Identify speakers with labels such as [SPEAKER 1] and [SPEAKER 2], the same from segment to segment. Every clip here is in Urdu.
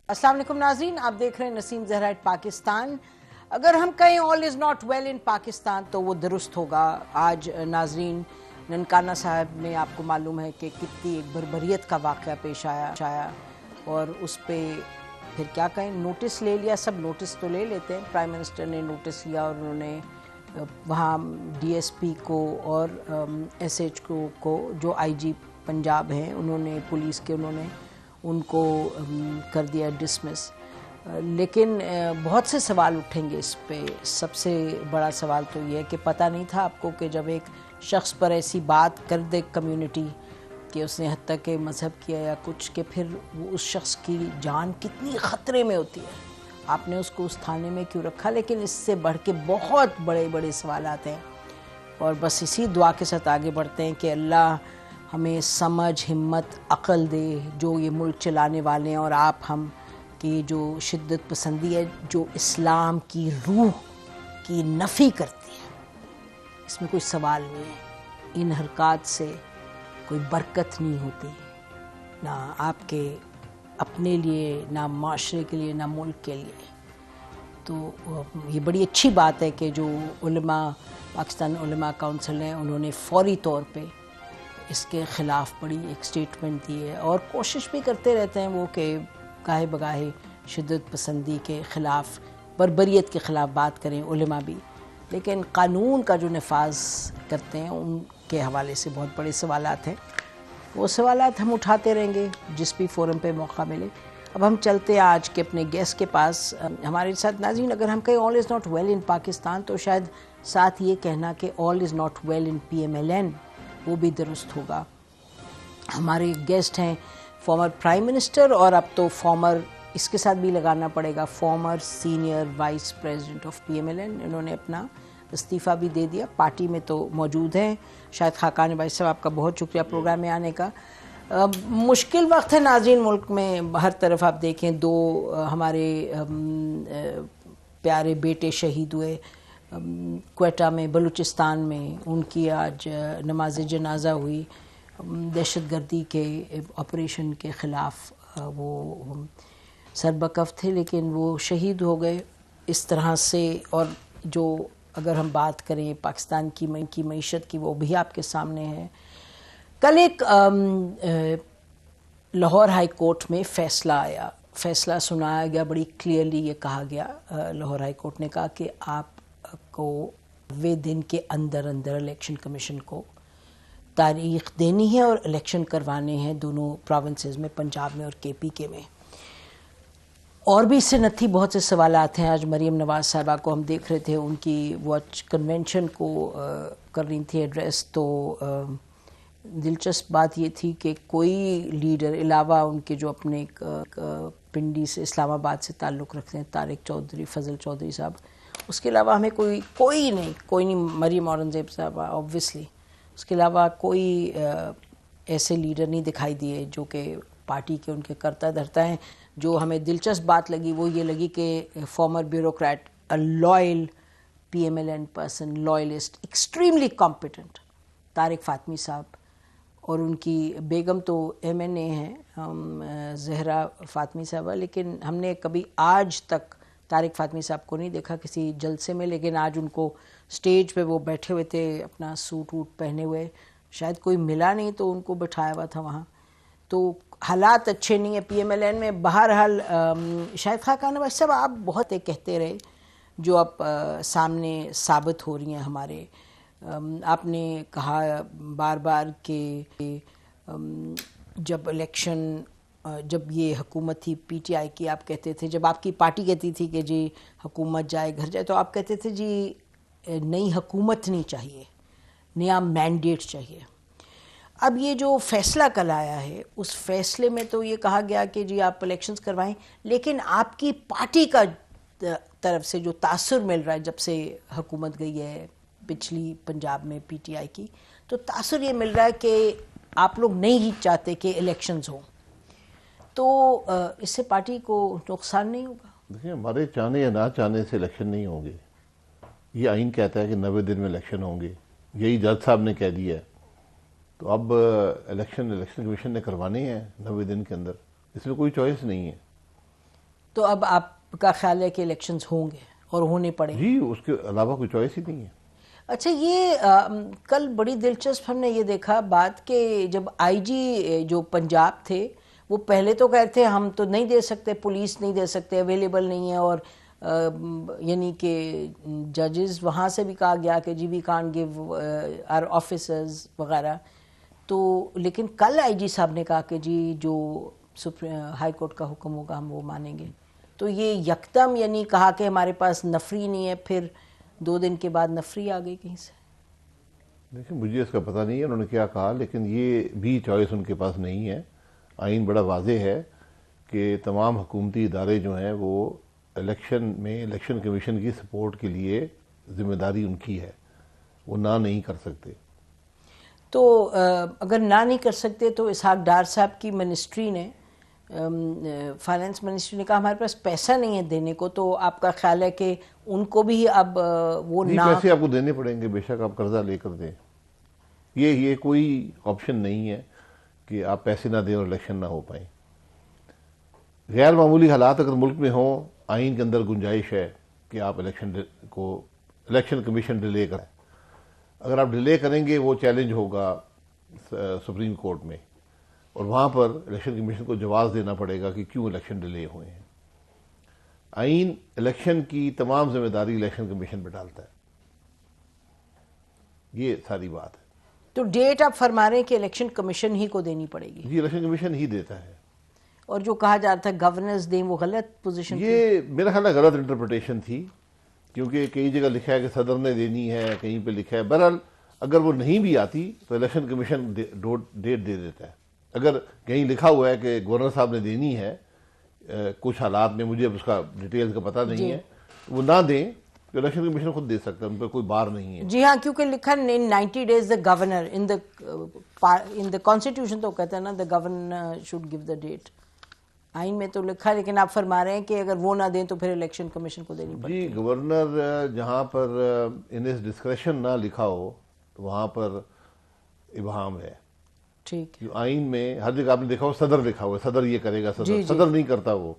[SPEAKER 1] السلام علیکم ناظرین، آپ دیکھ رہے ہیں نسیم زہرا ایٹ پاکستان۔ اگر ہم کہیں all is not well in Pakistan تو وہ درست ہوگا۔ آج ناظرین ننکانہ صاحب میں آپ کو معلوم ہے کہ کتنی ایک بربریت کا واقعہ پیش آیا اور اس پہ پھر کیا کہیں، نوٹس لے لیا۔ سب نوٹس تو لے لیتے ہیں، پرائم منسٹر نے نوٹس لیا اور انہوں نے وہاں ڈی ایس پی کو اور ایس ایچ کو جو آئی جی پنجاب ہیں انہوں نے پولیس کے انہوں نے ان کو کر دیا ڈسمس۔ لیکن بہت سے سوال اٹھیں گے اس پہ۔ سب سے بڑا سوال تو یہ ہے کہ پتہ نہیں تھا آپ کو کہ جب ایک شخص پر ایسی بات کر دے کمیونٹی کہ اس نے حتیٰ کہ مذہب کیا یا کچھ، کہ پھر وہ اس شخص کی جان کتنی خطرے میں ہوتی ہے۔ آپ نے اس کو اس تھانے میں کیوں رکھا؟ لیکن اس سے بڑھ کے بہت بڑے بڑے سوالات ہیں، اور بس اسی دعا کے ساتھ آگے بڑھتے ہیں کہ اللہ ہمیں سمجھ، ہمت، عقل دے جو یہ ملک چلانے والے ہیں، اور آپ ہم کی جو شدت پسندی ہے، جو اسلام کی روح کی نفی کرتی ہے، اس میں کوئی سوال نہیں ہے۔ ان حرکات سے کوئی برکت نہیں ہوتی، نہ آپ کے اپنے لیے، نہ معاشرے کے لیے، نہ ملک کے لیے۔ تو یہ بڑی اچھی بات ہے کہ جو علماء، پاکستان علماء کونسل ہیں، انہوں نے فوری طور پہ اس کے خلاف بڑی ایک سٹیٹمنٹ دی ہے، اور کوشش بھی کرتے رہتے ہیں وہ کہ گاہے بگاہے شدت پسندی کے خلاف، بربریت کے خلاف بات کریں علماء بھی، لیکن قانون کا جو نفاذ کرتے ہیں ان کے حوالے سے بہت بڑے سوالات ہیں۔ وہ سوالات ہم اٹھاتے رہیں گے جس بھی فورم پہ موقع ملے۔ اب ہم چلتے ہیں آج کے اپنے گیسٹ کے پاس۔ ہمارے ساتھ ناظرین، اگر ہم کہیں all is not well in Pakistan تو شاید ساتھ یہ کہنا کہ all is not well in P M L N وہ بھی درست ہوگا۔ ہمارے گیسٹ ہیں فارمر پرائم منسٹر، اور اب تو فارمر، اس کے ساتھ بھی لگانا پڑے گا، former senior vice president of P M L N. انہوں نے اپنا استعفیٰ بھی دے دیا، پارٹی میں تو موجود ہیں۔ شاید خاقان بھائی صاحب، آپ کا بہت شکریہ پروگرام میں آنے کا۔ مشکل وقت ہے ناظرین، ملک میں ہر طرف آپ دیکھیں، دو ہمارے پیارے بیٹے شہید ہوئے کوئٹہ میں، بلوچستان میں، ان کی آج نماز جنازہ ہوئی۔ دہشت گردی کے آپریشن کے خلاف وہ سربکف تھے، لیکن وہ شہید ہو گئے اس طرح سے۔ اور جو اگر ہم بات کریں پاکستان کی معیشت کی، وہ بھی آپ کے سامنے ہے۔ کل ایک لاہور ہائی کورٹ میں فیصلہ آیا، فیصلہ سنایا گیا، بڑی کلیئرلی یہ کہا گیا، لاہور ہائی کورٹ نے کہا کہ آپ کو 90 دن کے اندر الیکشن کمیشن کو تاریخ دینی ہے اور الیکشن کروانے ہیں دونوں پروونسز میں، پنجاب میں اور کے پی کے میں۔ اور بھی اس سے نتھی بہت سے سوالات ہیں۔ آج مریم نواز صاحبہ کو ہم دیکھ رہے تھے، ان کی وہ کنونشن کو کر رہی تھی ایڈریس، تو دلچسپ بات یہ تھی کہ کوئی لیڈر علاوہ ان کے جو اپنے پنڈی سے، اسلام آباد سے تعلق رکھتے ہیں، طارق چودھری، فضل چودھری صاحب، اس کے علاوہ ہمیں کوئی نہیں، مریم اورنگزیب صاحبہ آبویسلی، اس کے علاوہ کوئی ایسے لیڈر نہیں دکھائی دیے جو کہ پارٹی کے ان کے کرتا دھرتا ہیں۔ جو ہمیں دلچسپ بات لگی وہ یہ لگی کہ former bureaucrat, loyal P M L N person, loyalist, extremely competent, Tariq Fatemi sahib, اور ان کی بیگم تو ایم این اے ہیں، زہرا فاطمی صاحبہ، لیکن ہم نے کبھی آج تک طارق فاطمی صاحب کو نہیں دیکھا کسی جلسے میں، لیکن آج ان کو سٹیج پہ وہ بیٹھے ہوئے تھے اپنا سوٹ ووٹ پہنے ہوئے، شاید کوئی ملا نہیں تو ان کو بٹھایا ہوا تھا وہاں۔ تو حالات اچھے نہیں ہیں پی ایم ایل این میں۔ بہرحال شاید خاقان بھائی صاحب، آپ بہت کہتے رہے جو اب سامنے ثابت ہو رہی ہیں ہمارے۔ آپ نے کہا بار بار کہ جب الیکشن، جب یہ حکومت تھی پی ٹی آئی کی، آپ کہتے تھے، جب آپ کی پارٹی کہتی تھی کہ جی حکومت جائے گھر جائے، تو آپ کہتے تھے جی نئی حکومت نہیں چاہیے، نیا مینڈیٹ چاہیے۔ اب یہ جو فیصلہ کل آیا ہے، اس فیصلے میں تو یہ کہا گیا کہ جی آپ الیکشنز کروائیں، لیکن آپ کی پارٹی کا طرف سے جو تاثر مل رہا ہے جب سے حکومت گئی ہے پچھلی پنجاب میں پی ٹی آئی کی، تو تاثر یہ مل رہا ہے کہ آپ لوگ نہیں ہی چاہتے کہ الیکشنز ہوں، تو اس سے پارٹی کو نقصان نہیں ہوگا؟
[SPEAKER 2] دیکھیں، ہمارے چاہنے یا نہ چاہنے سے الیکشن نہیں ہوں گے۔ یہ آئین کہتا ہے کہ 90 دن میں الیکشن ہوں گے، یہی جج صاحب نے کہہ دیا ہے، تو اب الیکشن کمیشن نے کروانے ہیں 90 دن کے اندر، اس میں کوئی چوائس نہیں ہے۔
[SPEAKER 1] تو اب آپ کا خیال ہے کہ الیکشنز ہوں گے اور ہونے پڑے؟
[SPEAKER 2] جی، اس کے علاوہ کوئی چوائس ہی نہیں ہے۔
[SPEAKER 1] اچھا، یہ کل بڑی دلچسپ ہم نے یہ دیکھا بات کہ جب آئی جی جو پنجاب تھے وہ پہلے تو کہتے تھے ہم تو نہیں دے سکتے، پولیس نہیں دے سکتے، اویلیبل نہیں ہے، اور یعنی کہ ججز وہاں سے بھی کہا گیا کہ جی we can't give our officers وغیرہ، تو لیکن کل آئی جی صاحب نے کہا کہ جی جو ہائی کورٹ کا حکم ہوگا ہم وہ مانیں گے، تو یہ یکدم یعنی کہا کہ ہمارے پاس نفری نہیں ہے، پھر 2 دن کے بعد نفری آ گئی کہیں سے۔
[SPEAKER 2] لیکن مجھے اس کا پتہ نہیں ہے انہوں نے کیا کہا، لیکن یہ بھی چوائس ان کے پاس نہیں ہے۔ آئین بڑا واضح ہے کہ تمام حکومتی ادارے جو ہیں وہ الیکشن میں الیکشن کمیشن کی سپورٹ کے لیے ذمہ داری ان کی ہے، وہ نہ نہیں کر سکتے۔
[SPEAKER 1] تو اگر نہ نہیں کر سکتے تو اسحاق ڈار صاحب کی منسٹری نے، فائنانس منسٹری نے کہا ہمارے پاس پیسہ نہیں ہے دینے کو، تو آپ کا خیال ہے کہ ان کو بھی اب وہ
[SPEAKER 2] جی،
[SPEAKER 1] نہ
[SPEAKER 2] پیسے آپ کو دینے پڑیں گے، بے شک آپ قرضہ لے کر دیں، یہ کوئی آپشن نہیں ہے کہ آپ پیسے نہ دیں اور الیکشن نہ ہو پائیں۔ غیر معمولی حالات اگر ملک میں ہوں، آئین کے اندر گنجائش ہے کہ آپ الیکشن کمیشن ڈیلے کریں۔ اگر آپ ڈیلے کریں گے وہ چیلنج ہوگا سپریم کورٹ میں، اور وہاں پر الیکشن کمیشن کو جواز دینا پڑے گا کہ کیوں الیکشن ڈیلے ہوئے ہیں۔ آئین الیکشن کی تمام ذمہ داری الیکشن کمیشن پہ ڈالتا ہے، یہ ساری بات ہے۔
[SPEAKER 1] تو ڈیٹ آپ فرما رہے ہیں کہ الیکشن کمیشن ہی کو دینی پڑے گی،
[SPEAKER 2] جی، الیکشن کمیشن ہی دیتا ہے۔
[SPEAKER 1] اور جو کہا جاتا ہے گورنرز دیں، وہ غلط پوزیشن تھی؟
[SPEAKER 2] یہ میرا خیال ہے غلط انٹرپریٹیشن تھی، کیونکہ کئی جگہ لکھا ہے کہ صدر نے دینی ہے، کہیں پہ لکھا ہے۔ بہرحال اگر وہ نہیں بھی آتی تو الیکشن کمیشن ڈیٹ دے دیتا ہے۔ اگر کہیں لکھا ہوا ہے کہ گورنر صاحب نے دینی ہے کچھ حالات میں، مجھے اس کا ڈیٹیلز کا پتہ نہیں ہے، وہ نہ دیں تو الیکشن کمیشن خود دے سکتا ہے، ان پر کوئی بار نہیں ہے۔
[SPEAKER 1] جی ہاں، کیونکہ لکھا ان 90 days the governor in the constitution تو کہتا ہے نا the governor should give the date، آئین میں تو لکھا ہے، لیکن آپ فرما رہے ہیں کہ اگر وہ نہ دیں تو پھر الیکشن کمیشن کو دینی پڑتی ہے۔
[SPEAKER 2] جی، گورنر جہاں پر ان ہز ڈسکریشن نہ لکھا ہو تو وہاں پر ابہام ہے۔
[SPEAKER 1] ٹھیک،
[SPEAKER 2] آئین میں ہر جگہ آپ نے دیکھا ہو صدر لکھا ہوا ہے، صدر یہ کرے گا، صدر نہیں کرتا، وہ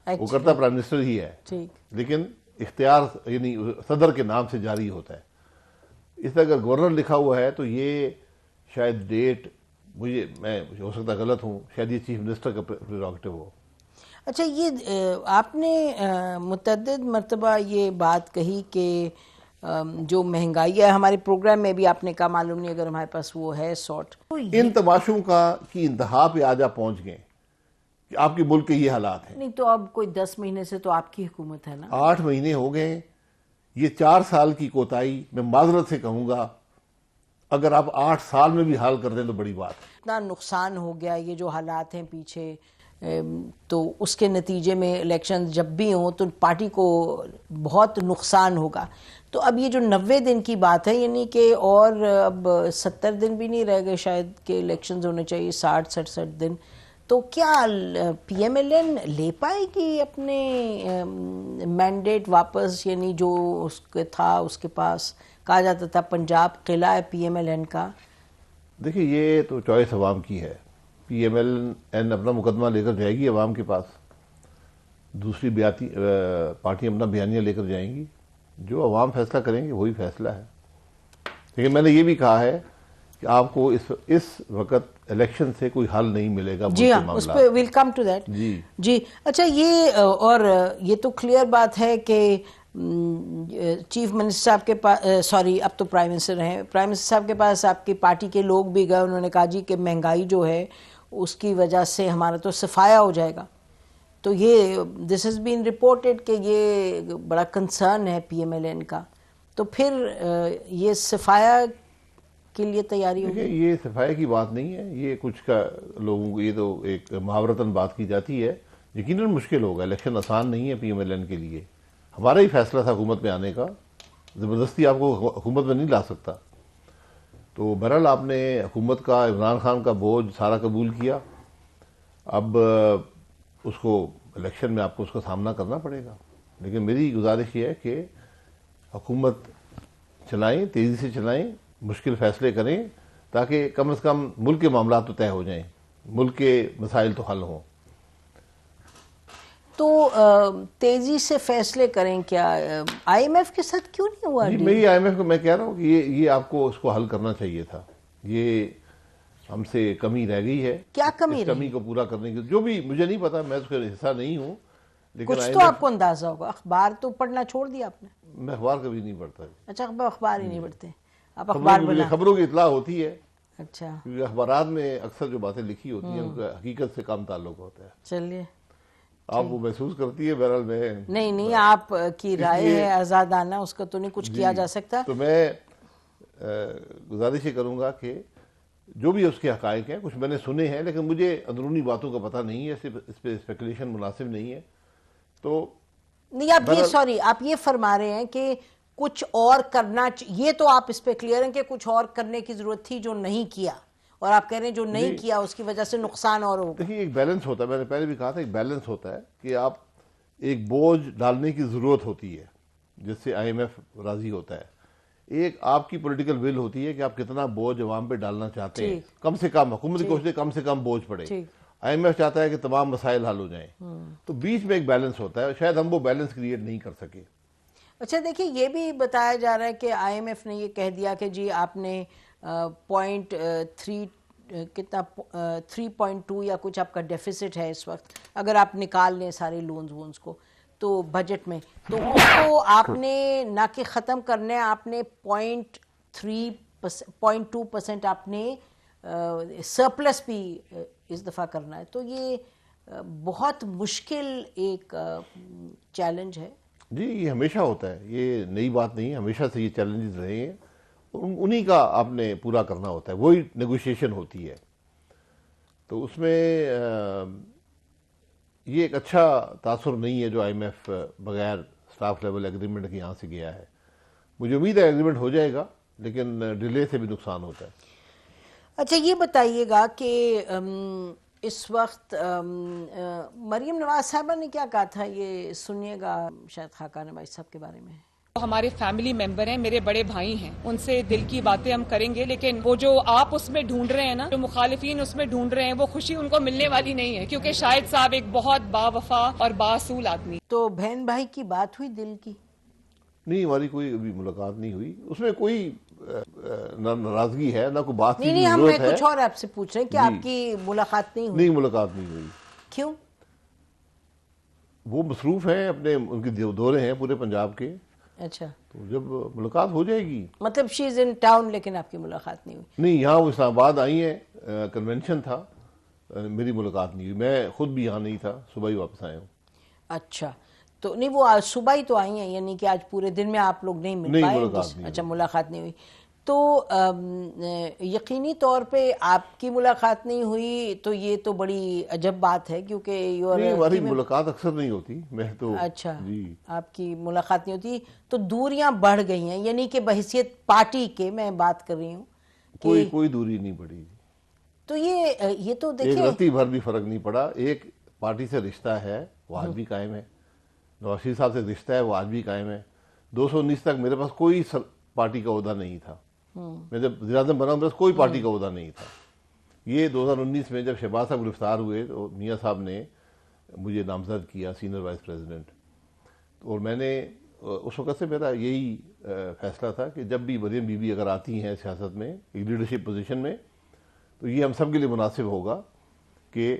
[SPEAKER 2] کرتا پرائم منسٹر ہی ہے،
[SPEAKER 1] ٹھیک،
[SPEAKER 2] لیکن اختیار یعنی صدر کے نام سے جاری ہوتا ہے۔ اس طرح اگر گورنر لکھا ہوا ہے تو یہ شاید ڈیٹ، میں ہو سکتا غلط ہوں، شاید یہ چیف منسٹر کا پریروگیٹو ہو۔
[SPEAKER 1] اچھا، یہ آپ نے متعدد مرتبہ یہ بات کہی کہ جو مہنگائی ہے، ہمارے پروگرام میں بھی آپ نے کہا معلوم نہیں اگر ہمارے پاس وہ ہے سارٹ،
[SPEAKER 2] ان تماشوں کی انتہا پہ آج آپ پہنچ گئے کہ آپ کے ملک کے یہ حالات ہیں۔
[SPEAKER 1] نہیں تو اب کوئی 10 مہینے سے تو آپ کی حکومت ہے نا۔
[SPEAKER 2] 8 مہینے ہو گئے، یہ 4 سال کی کوتاہی میں معذرت سے کہوں گا، اگر آپ 8 سال میں بھی حل کر دیں تو بڑی بات ہے۔
[SPEAKER 1] اتنا نقصان ہو گیا، یہ جو حالات ہیں پیچھے، تو اس کے نتیجے میں الیکشن جب بھی ہوں تو پارٹی کو بہت نقصان ہوگا۔ تو اب یہ جو 90 دن کی بات ہے، یعنی کہ اور اب 70 دن بھی نہیں رہ گئے شاید کہ الیکشنز ہونے چاہیے، 60-67 دن، تو کیا پی ایم ایل این لے پائے گی اپنے مینڈیٹ واپس؟ یعنی جو اس کے تھا، اس کے پاس کہا جاتا تھا پنجاب قلعہ ہے پی ایم ایل این کا۔
[SPEAKER 2] دیکھیں، یہ تو چوائس عوام کی ہے، پی ایم ایل این اپنا مقدمہ لے کر جائے گی عوام کے پاس، دوسری پارٹیاں اپنا بیانیہ لے کر جائیں گی، جو عوام فیصلہ کریں گے وہی فیصلہ ہے۔ لیکن میں نے یہ بھی کہا ہے کہ آپ کو اس وقت الیکشن سے کوئی حل نہیں ملے گا۔
[SPEAKER 1] جی ہاں، اس پہ ویل کم ٹو دیٹ۔ جی اچھا، یہ اور یہ تو کلیئر بات ہے کہ چیف منسٹر صاحب کے پاس، سوری اب تو پرائم منسٹر ہیں، پرائم منسٹر صاحب کے پاس آپ کی پارٹی کے لوگ بھی گئے، انہوں نے کہا جی کہ مہنگائی جو ہے اس کی وجہ سے ہمارا تو صفایا ہو جائے گا۔ تو یہ دس ہیز بین رپورٹڈ کہ یہ بڑا کنسرن ہے پی ایم ایل این کا، تو پھر یہ صفایا کے لیے تیاری ہوگی؟
[SPEAKER 2] یہ صفائی کی بات نہیں ہے، یہ کچھ کا لوگوں کو، یہ تو ایک محاورتاً بات کی جاتی ہے۔ یقیناً مشکل ہوگا، الیکشن آسان نہیں ہے پی ایم ایل این کے لیے، ہمارا ہی فیصلہ تھا حکومت میں آنے کا، زبردستی آپ کو حکومت میں نہیں لا سکتا۔ تو بہرحال آپ نے حکومت کا، عمران خان کا بوجھ سارا قبول کیا، اب اس کو الیکشن میں آپ کو اس کا سامنا کرنا پڑے گا۔ لیکن میری گزارش یہ ہے کہ حکومت چلائیں، تیزی سے چلائیں، مشکل فیصلے کریں، تاکہ کم از کم ملک کے معاملات تو طے ہو جائیں، ملک کے مسائل تو حل ہوں۔
[SPEAKER 1] تو تیزی سے فیصلے کریں کیا؟ آئی ایم ایف کے ساتھ کیوں نہیں ہوا؟
[SPEAKER 2] جی میری آئی ایم ایف کو میں کہہ رہا ہوں کہ یہ آپ کو اس کو حل کرنا چاہیے تھا. یہ ہم سے کمی رہ گئی ہے.
[SPEAKER 1] کیا کمی
[SPEAKER 2] اس کمی کو پورا کرنے کی جو بھی مجھے نہیں پتا, میں اس کا حصہ نہیں ہوں, لیکن
[SPEAKER 1] کچھ تو آپ کو اندازہ ہوگا. اخبار تو پڑھنا چھوڑ دیا آپ نے؟
[SPEAKER 2] میں اخبار کبھی نہیں پڑھتا.
[SPEAKER 1] اچھا, اخبار ہی نہیں پڑھتے آپ؟ اخبار بنا
[SPEAKER 2] خبروں کی اطلاع ہوتی ہے.
[SPEAKER 1] اچھا,
[SPEAKER 2] کیونکہ اخبارات میں اکثر جو باتیں لکھی ہوتی ہیں ان کا حقیقت سے کم تعلق ہوتا ہے.
[SPEAKER 1] چلیے,
[SPEAKER 2] آپ وہ محسوس کرتی ہے. بہرحال میں
[SPEAKER 1] نہیں آپ کی رائے ہے آزادانہ, اس کا تو نہیں کچھ کیا جا سکتا.
[SPEAKER 2] تو میں گزارش یہ کروں گا کہ جو بھی اس کے حقائق ہیں, کچھ میں نے سنے ہیں لیکن مجھے اندرونی باتوں کا پتہ نہیں ہے, اس پہ اسپیکولیشن مناسب نہیں ہے. تو
[SPEAKER 1] نہیں آپ یہ فرما رہے ہیں کہ کچھ اور کرنا, یہ تو آپ اس پہ کلیئر ہیں کہ کچھ اور کرنے کی ضرورت تھی جو نہیں کیا, اور آپ کہہ رہے ہیں جو نہیں کیا اس کی وجہ سے نقصان اور ہوگا.
[SPEAKER 2] دیکھیے ایک بیلنس ہوتا ہے, میں نے پہلے بھی کہا تھا, ایک بیلنس ہوتا ہے کہ آپ ایک بوجھ ڈالنے کی ضرورت ہوتی ہے جس سے آئی ایم ایف راضی ہوتا ہے. ایک آپ کی پولیٹیکل ول ہوتی ہے کہ آپ کتنا بوجھ عوام پہ ڈالنا چاہتے ہیں. کم سے کم حکومت کی کوشش ہے کم سے کم بوجھ پڑے. آئی ایم ایف چاہتا ہے کہ تمام مسائل حل ہو جائیں. تو بیچ میں ایک بیلنس ہوتا ہے, شاید ہم وہ بیلنس کریٹ نہیں کر سکے.
[SPEAKER 1] اچھا دیکھیں, یہ بھی بتایا جا رہا ہے کہ آئی ایم ایف نے یہ کہہ دیا کہ جی آپ نے 3.2 یا کچھ آپ کا ڈیفیسٹ ہے اس وقت, اگر آپ نکال لیں سارے لونز کو تو بجٹ میں, تو اس کو آپ نے نہ کہ ختم کرنا ہے, آپ نے 0.2% آپ نے سرپلس بھی اس دفعہ کرنا ہے. تو یہ بہت مشکل ایک چیلنج ہے.
[SPEAKER 2] جی یہ ہمیشہ ہوتا ہے, یہ نئی بات نہیں ہے, ہمیشہ سے یہ چیلنجز رہے ہیں, انہی کا آپ نے پورا کرنا ہوتا ہے, وہی نیگوشیشن ہوتی ہے. تو اس میں یہ ایک اچھا تاثر نہیں ہے جو آئی ایم ایف بغیر سٹاف لیول ایگریمنٹ کے یہاں سے گیا ہے. مجھے امید ہے ایگریمنٹ ہو جائے گا, لیکن ڈیلے سے بھی نقصان ہوتا ہے.
[SPEAKER 1] اچھا یہ بتائیے گا کہ اس وقت مریم نواز صاحبہ نے کیا کہا تھا, یہ سنیے گا شاید خاقان بھائی صاحب کے بارے میں.
[SPEAKER 3] ہمارے فیملی ممبر ہیں, میرے بڑے بھائی ہیں, ان سے دل کی باتیں ہم کریں گے, لیکن وہ جو آپ اس میں ڈھونڈ رہے ہیں نا, جو مخالفین اس میں ڈھونڈ رہے ہیں, وہ خوشی ان کو ملنے والی نہیں ہے, کیونکہ شاہد صاحب ایک بہت باوفا اور باصول آدمی.
[SPEAKER 1] تو بہن بھائی کی بات ہوئی دل کی؟
[SPEAKER 2] نہیں, ہماری کوئی ابھی ملاقات نہیں ہوئی, اس میں کوئی نہ ناراضگی ہے نہ کوئی بات کی
[SPEAKER 1] نہیں, ہم
[SPEAKER 2] ضرورت ہے.
[SPEAKER 1] کچھ اور آپ سے پوچھ رہے ہیں کہ آپ کی ملاقات نہیں ہوئی؟
[SPEAKER 2] نہیں ملاقات نہیں ہوئی.
[SPEAKER 1] کیوں؟
[SPEAKER 2] وہ مصروف ہیں اپنے, ان کے دورے ہیں پورے پنجاب کے.
[SPEAKER 1] اچھا,
[SPEAKER 2] تو جب ملاقات ہو جائے گی.
[SPEAKER 1] مطلب شی از ان ٹاؤن, لیکن آپ کی ملاقات نہیں ہوئی؟
[SPEAKER 2] نہیں, یہاں وہ اسلام آباد آئی ہیں, کنونشن تھا, میری ملاقات نہیں ہوئی. میں خود بھی یہاں نہیں تھا, صبح ہی واپس آیا ہوں.
[SPEAKER 1] اچھا, تو نہیں وہ آج صبح ہی تو آئی ہیں, یعنی کہ آج پورے دن میں آپ لوگ نہیں مل پائے؟ اچھا, ملاقات نہیں ہوئی. تو یقینی طور پہ آپ کی ملاقات نہیں ہوئی تو یہ تو بڑی عجب بات ہے, کیونکہ
[SPEAKER 2] ہماری ملاقات اکثر نہیں ہوتی. میں تو
[SPEAKER 1] اچھا, آپ کی ملاقات نہیں ہوتی تو دوریاں بڑھ گئی ہیں, یعنی کہ بحیثیت پارٹی کے میں بات کر رہی ہوں.
[SPEAKER 2] کوئی دوری نہیں بڑھی.
[SPEAKER 1] تو یہ تو دیکھیں,
[SPEAKER 2] ایک رتی بھر بھی فرق نہیں پڑا. ایک پارٹی سے رشتہ ہے وہ آج بھی قائم ہے, نواز شریف صاحب سے رشتہ ہے وہ آج بھی قائم ہے. 2019 تک میرے پاس کوئی پارٹی کا عہدہ نہیں تھا. میں جب وزیر اعظم بنا میرے پاس کوئی پارٹی کا عہدہ نہیں تھا. یہ 2019 میں جب شہباز صاحب گرفتار ہوئے تو میاں صاحب نے مجھے نامزد کیا سینئر وائس پریزیڈنٹ, اور میں نے اس وقت سے میرا یہی فیصلہ تھا کہ جب بھی مریم بی بی اگر آتی ہیں سیاست میں ایک لیڈرشپ پوزیشن میں, تو یہ ہم سب کے لیے مناسب ہوگا کہ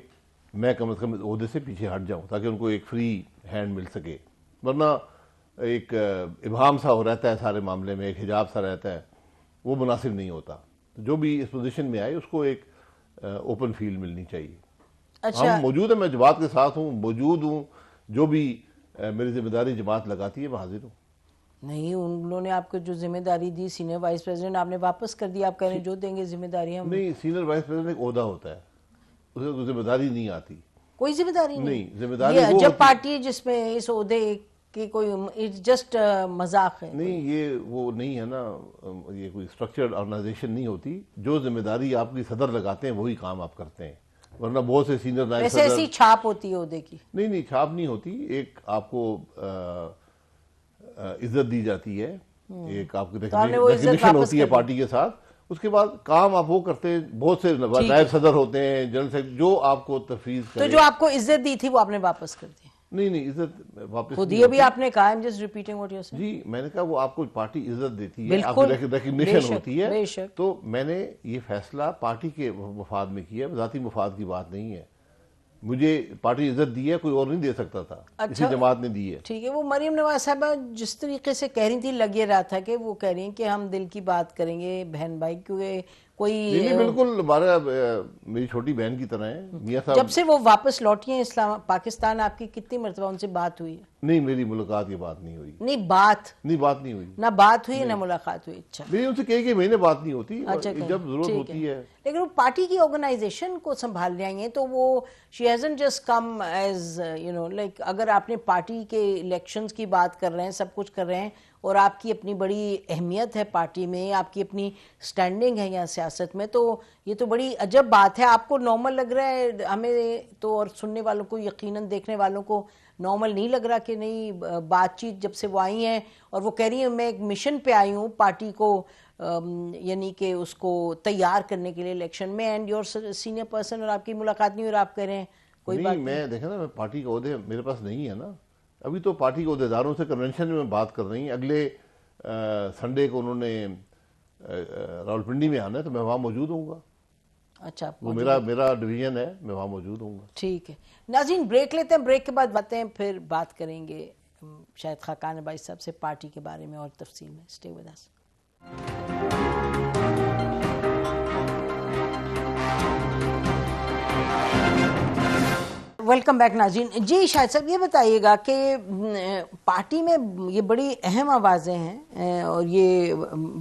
[SPEAKER 2] میں کم از کم عہدے سے پیچھے ہٹ جاؤں تاکہ ان کو ایک فری ہینڈ مل سکے. ورنہ ایک ابہام سا ہو رہتا ہے سارے معاملے میں, ایک حجاب سا رہتا ہے, وہ مناسب نہیں ہوتا. جو بھی اس پوزیشن میں آئے اس کو ایک اوپن فیلڈ ملنی چاہیے. ہم موجود ہیں, میں جماعت کے ساتھ ہوں, موجود ہوں, جو بھی میری ذمہ داری جماعت لگاتی ہے میں حاضر ہوں.
[SPEAKER 1] نہیں, انہوں نے آپ کو جو ذمہ داری دی سینئر وائس پریزیڈنٹ, آپ نے واپس کر دی. آپ کہہ رہے ہیں جو دیں گے ذمہ داری ہم.
[SPEAKER 2] نہیں, سینئر وائس پریزیڈنٹ ایک عہدہ ہوتا ہے, اسے کوئی ذمہ داری نہیں آتی.
[SPEAKER 1] کوئی ذمہ داری
[SPEAKER 2] نہیں, ذمہ داری
[SPEAKER 1] یہ عجب پارٹی ہے جس میں اس عہدے کی کوئی جسٹ مذاق ہے.
[SPEAKER 2] نہیں, یہ وہ نہیں ہے نا, یہ کوئی اسٹرکچرڈ آرگنائزیشن نہیں ہوتی. جو ذمہ داری آپ کی صدر لگاتے ہیں وہی کام آپ کرتے ہیں. ورنہ بہت سے سینئر نائب
[SPEAKER 1] صدر ایسی چھاپ ہوتی ہے عہدے کی.
[SPEAKER 2] نہیں, چھاپ نہیں ہوتی. ایک آپ کو عزت دی جاتی ہے, ایک آپ کی ریکگنیشن ہوتی ہے پارٹی کے ساتھ. اس کے بعد کام آپ وہ کرتے ہیں. بہت سے نائب صدر ہوتے ہیں, جنرل سیکرٹری, جو آپ کو تفویض کریں.
[SPEAKER 1] تو جو آپ کو عزت دی تھی وہ آپ نے واپس کر دی.
[SPEAKER 2] نہیں عزت واپس
[SPEAKER 1] خود یہ بھی آپ نے کہا, I'm just repeating what you're saying.
[SPEAKER 2] جی میں نے کہا وہ آپ کو پارٹی عزت دیتی ہے,
[SPEAKER 1] بالکل,
[SPEAKER 2] آپ کی ریکگنیشن ہوتی ہے,
[SPEAKER 1] بے شک.
[SPEAKER 2] تو میں نے یہ فیصلہ پارٹی کے مفاد میں کیا, ذاتی مفاد کی بات نہیں ہے. مجھے پارٹی عزت دی ہے, کوئی اور نہیں دے سکتا تھا, اسی جماعت نے دی ہے.
[SPEAKER 1] ٹھیک ہے, وہ مریم نواز صاحبہ جس طریقے سے کہہ رہی تھی لگ یہ رہا تھا کہ وہ کہہ رہی ہیں کہ ہم دل کی بات کریں گے بہن بھائی, کیونکہ کوئی
[SPEAKER 2] نہیں بالکل ہمارا میری چھوٹی بہن کی طرح ہے میاں صاحب.
[SPEAKER 1] جب سے وہ واپس لوٹی ہیں اسلام پاکستان, آپ کی کتنی مرتبہ ان سے بات ہوئی ہے؟
[SPEAKER 2] نہیں میری ملاقات کی بات نہیں ہوئی.
[SPEAKER 1] نہیں بات
[SPEAKER 2] نہیں ہوئی,
[SPEAKER 1] نہ بات ہوئی نہ ملاقات ہوئی. اچھا,
[SPEAKER 2] میری ان سے کئی مہینے بات نہیں ہوتی, جب ضرورت ہوتی ہے.
[SPEAKER 1] لیکن وہ پارٹی کی آرگنائزیشن کو سنبھال رہی ہیں, تو وہ she hasn't just come as you know like, اگر آپ نے پارٹی کے الیکشنز کی بات کر رہے ہیں, سب کچھ کر رہے ہیں, اور آپ کی اپنی بڑی اہمیت ہے پارٹی میں, آپ کی اپنی سٹینڈنگ ہے یہاں سیاست میں, تو یہ تو بڑی عجب بات ہے. آپ کو نارمل لگ رہا ہے, ہمیں تو اور سننے والوں کو, یقیناً دیکھنے والوں کو نارمل نہیں لگ رہا کہ نہیں بات چیت جب سے وہ آئی ہیں اور وہ کہہ رہی ہیں میں ایک مشن پہ آئی ہوں پارٹی کو یعنی کہ اس کو تیار کرنے کے لیے الیکشن میں, اینڈ یور سینئر پرسن, اور آپ کی ملاقات نہیں اور آپ کہہ رہے ہیں کوئی بات
[SPEAKER 2] نہیں. میں دیکھیں نا, میں پارٹی کا عہدے میرے پاس نہیں ہے نا, ابھی تو پارٹی کے عہدیداروں سے کنونشن میں بات کر رہی ہیں. اگلے سنڈے کو انہوں نے راولپنڈی میں آنا ہے, تو میں وہاں موجود ہوں گا.
[SPEAKER 1] اچھا,
[SPEAKER 2] وہ میرا ڈویژن ہے, میں وہاں موجود ہوں گا.
[SPEAKER 1] ٹھیک ہے ناظرین, بریک لیتے ہیں, بریک کے بعد باتیں پھر بات کریں گے شاید خاقان عباسی صاحب سے پارٹی کے بارے میں اور تفصیل میں. Stay with us. Welcome back ناظرین. جی شاہد صاحب یہ بتائیے گا کہ پارٹی میں یہ بڑی اہم آوازیں ہیں اور یہ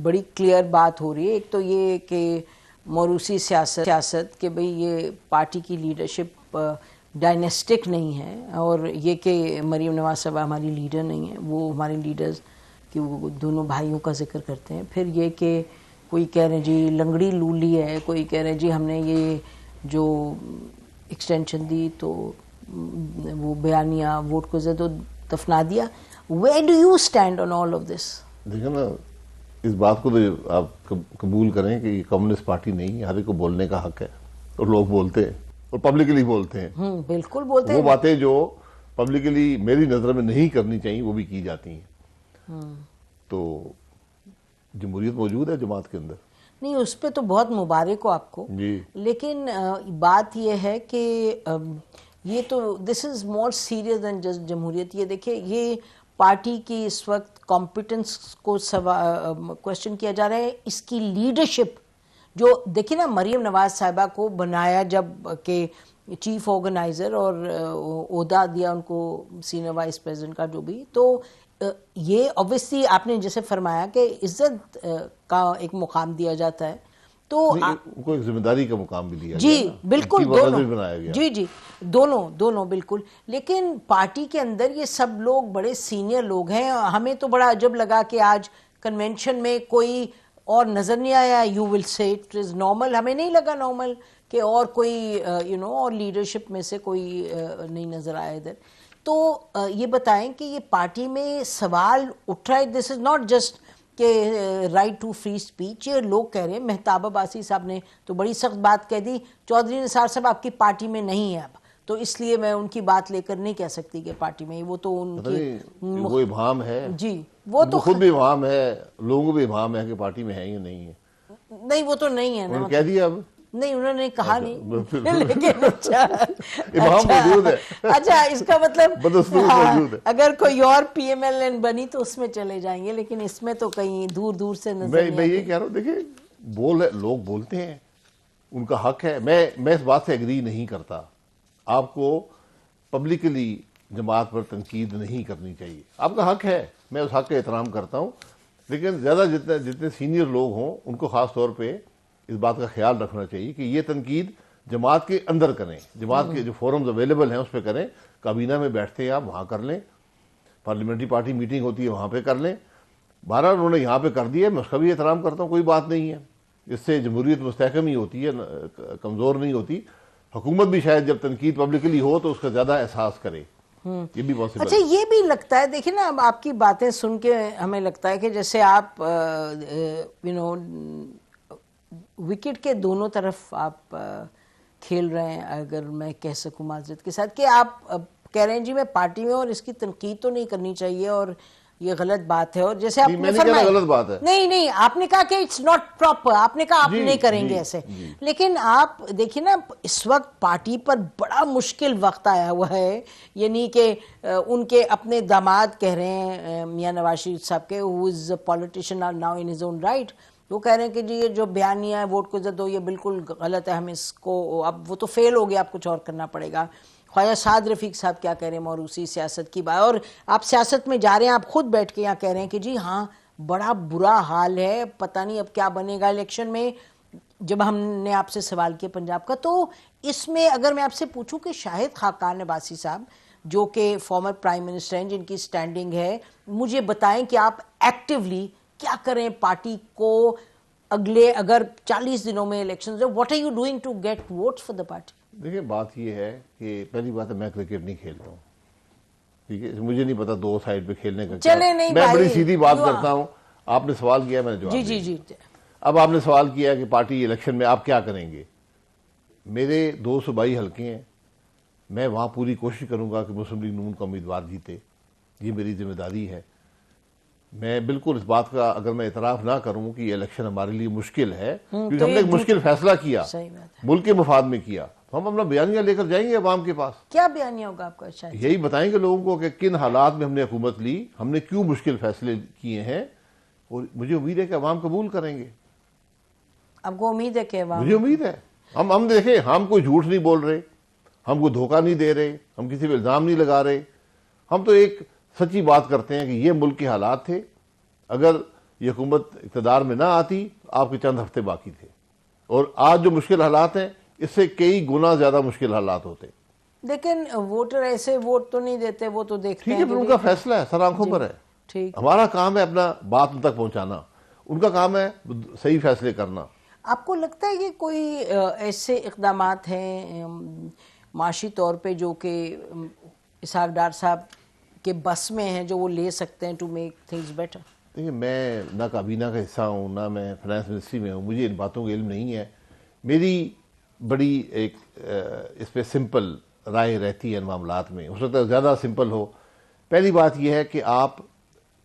[SPEAKER 1] بڑی کلیئر بات ہو رہی ہے. ایک تو یہ کہ موروثی سیاست کہ بھئی یہ پارٹی کی لیڈرشپ ڈائنیسٹک نہیں ہے, اور یہ کہ مریم نواز صاحبہ ہماری لیڈر نہیں ہے, وہ ہمارے لیڈرز کہ وہ دونوں بھائیوں کا ذکر کرتے ہیں. پھر یہ کہ کوئی کہہ رہے ہیں جی لنگڑی لولی ہے, کوئی کہہ رہے ہیں جی ہم نے یہ جو ایکسٹینشن دی تو وہ بیانیہ ووٹ کو زد و دفنا دیا. Where do you stand on all of this?
[SPEAKER 2] دیکھیں نا, اس بات کو تو آپ قبول کریں کہ یہ کمیونسٹ پارٹی نہیں ہے, ہر ایک کو بولنے کا حق ہے, اور لوگ بولتے ہیں اور پبلکلی بولتے ہیں.
[SPEAKER 1] بالکل بولتے ہیں.
[SPEAKER 2] وہ باتیں جو پبلکلی میری نظر میں نہیں کرنی چاہیے وہ بھی کی جاتی ہیں. تو جمہوریت موجود ہے جماعت کے اندر.
[SPEAKER 1] نہیں, اس پہ تو بہت مبارک ہو آپ کو, لیکن بات یہ ہے کہ یہ تو دس از مور سیریس دین جسٹ جمہوریت. یہ دیکھیں, یہ پارٹی کی اس وقت کمپیٹنس کو کوشچن کیا جا رہا ہے, اس کی لیڈرشپ جو دیکھیں نا, مریم نواز صاحبہ کو بنایا جب کہ چیف آرگنائزر اور عہدہ دیا ان کو سینئر وائس پریزیڈنٹ کا جو بھی, تو یہ obviously آپ نے جیسے فرمایا کہ عزت کا ایک مقام دیا جاتا ہے, تو
[SPEAKER 2] ان کو ایک ذمہ داری کا مقام بھی دیا گیا.
[SPEAKER 1] جی بالکل, دونوں
[SPEAKER 2] بنایا گیا.
[SPEAKER 1] جی دونوں بالکل. لیکن پارٹی کے اندر یہ سب لوگ بڑے سینئر لوگ ہیں. ہمیں تو بڑا عجب لگا کہ آج کنونشن میں کوئی اور نظر نہیں آیا. یو ول سے اٹ از نارمل, ہمیں نہیں لگا نارمل کہ اور کوئی اور لیڈرشپ میں سے کوئی نہیں نظر آیا ادھر. تو یہ بتائیں کہ یہ پارٹی میں سوال اٹھ رہا ہے, دس از ناٹ جسٹ کہ رائٹ ٹو فری اسپیچ. یہ لوگ کہہ رہے ہیں, مہتاب عباسی صاحب نے تو بڑی سخت بات کہہ دی, چودھری نثار صاحب آپ کی پارٹی میں نہیں ہے اب, تو اس لیے میں ان کی بات لے کر نہیں کہہ سکتی کہ پارٹی میں, وہ تو ان کی
[SPEAKER 2] وہ ابہام ہے.
[SPEAKER 1] جی وہ تو
[SPEAKER 2] خود بھی ابہام ہے, لوگوں کو بھی ابہام ہے کہ پارٹی میں ہے یا نہیں ہے.
[SPEAKER 1] نہیں وہ تو نہیں ہے نا,
[SPEAKER 2] کہہ دیا اب
[SPEAKER 1] نہیں انہوں نے کہا نہیں, لیکن اچھا اس کا مطلب اگر کوئی اور پی ایم ایل این بنی تو اس میں چلے جائیں گے, لیکن اس میں تو کہیں دور دور سے نظر نہیں.
[SPEAKER 2] میں یہ کہہ رہا ہوں, دیکھیں لوگ بولتے ہیں, ان کا حق ہے. میں اس بات سے ایگری نہیں کرتا. آپ کو پبلکلی جماعت پر تنقید نہیں کرنی چاہیے, آپ کا حق ہے, میں اس حق کا احترام کرتا ہوں. لیکن زیادہ جتنے سینئر لوگ ہوں ان کو خاص طور پہ اس بات کا خیال رکھنا چاہیے کہ یہ تنقید جماعت کے اندر کریں, جماعت کے جو فورمز اویلیبل ہیں اس پہ کریں. کابینہ میں بیٹھتے ہیں آپ, وہاں کر لیں. پارلیمنٹری پارٹی میٹنگ ہوتی ہے وہاں پہ کر لیں. بہرحال انہوں نے یہاں پہ کر دیا, میں اس کا بھی احترام کرتا ہوں, کوئی بات نہیں ہے. اس سے جمہوریت مستحکم ہی ہوتی ہے, کمزور نہیں ہوتی. حکومت بھی شاید جب تنقید پبلکلی ہو تو اس کا زیادہ احساس کرے, یہ بھی پاسبل.
[SPEAKER 1] اچھا یہ بھی لگتا ہے, دیکھیں نا, اب آپ کی باتیں سن کے ہمیں لگتا ہے کہ جیسے آپ وکٹ کے دونوں طرف آپ کھیل رہے ہیں, اگر میں کہہ سکوں معذرت کے ساتھ, کہ آپ کہہ رہے ہیں جی میں پارٹی میں اور اس کی تنقید تو نہیں کرنی چاہیے اور یہ غلط بات ہے, اور جیسے آپ نے فرمایا
[SPEAKER 2] غلط بات ہے,
[SPEAKER 1] نہیں آپ نے کہا کہ اٹس ناٹ پراپر, آپ نے کہا آپ نہیں کریں گے ایسے, لیکن آپ دیکھیں نا اس وقت پارٹی پر بڑا مشکل وقت آیا ہوا ہے, یعنی کہ ان کے اپنے داماد کہہ رہے ہیں میاں نواز شریف صاحب کے, who is a politician now in his own right, وہ کہہ رہے ہیں کہ جی یہ جو بیانیہ ہے ووٹ کو زد ہو یہ بالکل غلط ہے, ہم اس کو اب وہ تو فیل ہو گیا, اب کچھ اور کرنا پڑے گا. خواجہ سعد رفیق صاحب کیا کہہ رہے ہیں موروثی سیاست کی بات, اور آپ سیاست میں جا رہے ہیں, آپ خود بیٹھ کے یہاں کہہ رہے ہیں کہ جی ہاں بڑا برا حال ہے, پتہ نہیں اب کیا بنے گا الیکشن میں. جب ہم نے آپ سے سوال کیا پنجاب کا, تو اس میں اگر میں آپ سے پوچھوں کہ شاہد خاقان عباسی صاحب جو کہ فارمر پرائم منسٹر ہیں, جن کی سٹینڈنگ ہے, مجھے بتائیں کہ آپ ایکٹیولی کیا کریں پارٹی کو اگلے اگر 40 دنوں میں الیکشنز ہیں, what are you doing to get votes for the party?
[SPEAKER 2] دیکھیں بات یہ ہے کہ پہلی بات ہے میں کرکٹ نہیں کھیلتا ہوں, ٹھیک ہے, مجھے نہیں پتا دو سائیڈ پہ کھیلنے کا,
[SPEAKER 1] چلے نہیں
[SPEAKER 2] میں
[SPEAKER 1] بھائی,
[SPEAKER 2] بڑی سیدھی بات کرتا ہوں. آپ نے سوال کیا, میں نے جواب
[SPEAKER 1] جی
[SPEAKER 2] دیا. اب آپ نے سوال کیا کہ پارٹی الیکشن میں آپ کیا کریں گے. میرے 2 صوبائی حلقے ہیں, میں وہاں پوری کوشش کروں گا کہ مسلم لیگ نون کا امیدوار جیتے, یہ میری ذمہ داری ہے. میں بالکل اس بات کا اگر میں اعتراف نہ کروں کہ یہ الیکشن ہمارے لیے مشکل ہے, کیونکہ ہم نے ایک مشکل فیصلہ کیا, ملک کے مفاد میں کیا, تو ہم اپنا بیانیہ لے کر جائیں گے عوام کے پاس.
[SPEAKER 1] کیا بیانیہ ہوگا آپ کا؟ شاید
[SPEAKER 2] یہی بتائیں گے لوگوں کو کہ کن حالات میں ہم نے حکومت لی, ہم نے کیوں مشکل فیصلے کیے ہیں, اور مجھے امید ہے کہ عوام قبول کریں گے.
[SPEAKER 1] آپ کو امید ہے کہ
[SPEAKER 2] مجھے امید ہے. ہم دیکھیں, ہم کوئی جھوٹ نہیں بول رہے, ہم کوئی دھوکہ نہیں دے رہے, ہم کسی پہ الزام نہیں لگا رہے, ہم تو ایک سچی بات کرتے ہیں کہ یہ ملک کے حالات تھے, اگر یہ حکومت اقتدار میں نہ آتی آپ کے چند ہفتے باقی تھے, اور آج جو مشکل حالات ہیں اس سے کئی گنا زیادہ مشکل حالات ہوتے.
[SPEAKER 1] لیکن ووٹر ایسے ووٹ تو نہیں دیتے, وہ تو دیکھتے ہیں.
[SPEAKER 2] ٹھیک ہے, ان کا فیصلہ ہے, سر آنکھوں پر ہے.
[SPEAKER 1] ٹھیک,
[SPEAKER 2] ہمارا کام ہے اپنا بات ان تک پہنچانا, ان کا کام ہے صحیح فیصلے کرنا.
[SPEAKER 1] آپ کو لگتا ہے کہ کوئی ایسے اقدامات ہیں معاشی طور پہ جو کہ اسحاق ڈار صاحب کے بس میں ہیں, جو وہ لے سکتے ہیں ٹو میک تھنگز بیٹر؟
[SPEAKER 2] دیکھیے, میں نہ کابینہ کا حصہ ہوں, نہ میں فائنانس منسٹری میں ہوں, مجھے ان باتوں کا علم نہیں ہے. میری بڑی ایک اس پہ سمپل رائے رہتی ہے ان معاملات میں, ہو سکتا ہے زیادہ سمپل ہو. پہلی بات یہ ہے کہ آپ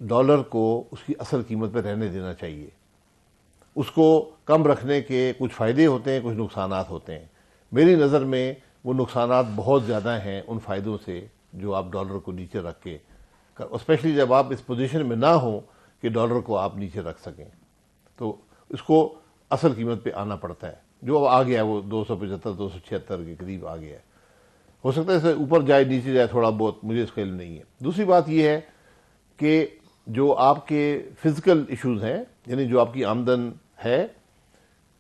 [SPEAKER 2] ڈالر کو اس کی اصل قیمت پہ رہنے دینا چاہیے. اس کو کم رکھنے کے کچھ فائدے ہوتے ہیں, کچھ نقصانات ہوتے ہیں. میری نظر میں وہ نقصانات بہت زیادہ ہیں ان فائدوں سے جو آپ ڈالر کو نیچے رکھ کے, اسپیشلی جب آپ اس پوزیشن میں نہ ہوں کہ ڈالر کو آپ نیچے رکھ سکیں, تو اس کو اصل قیمت پہ آنا پڑتا ہے. جو اب آ گیا ہے وہ 275 276 کے قریب آ گیا ہے. ہو سکتا ہے اسے اوپر جائے نیچے جائے تھوڑا بہت, مجھے اس کا علم نہیں ہے. دوسری بات یہ ہے کہ جو آپ کے فزیکل ایشوز ہیں, یعنی جو آپ کی آمدن ہے,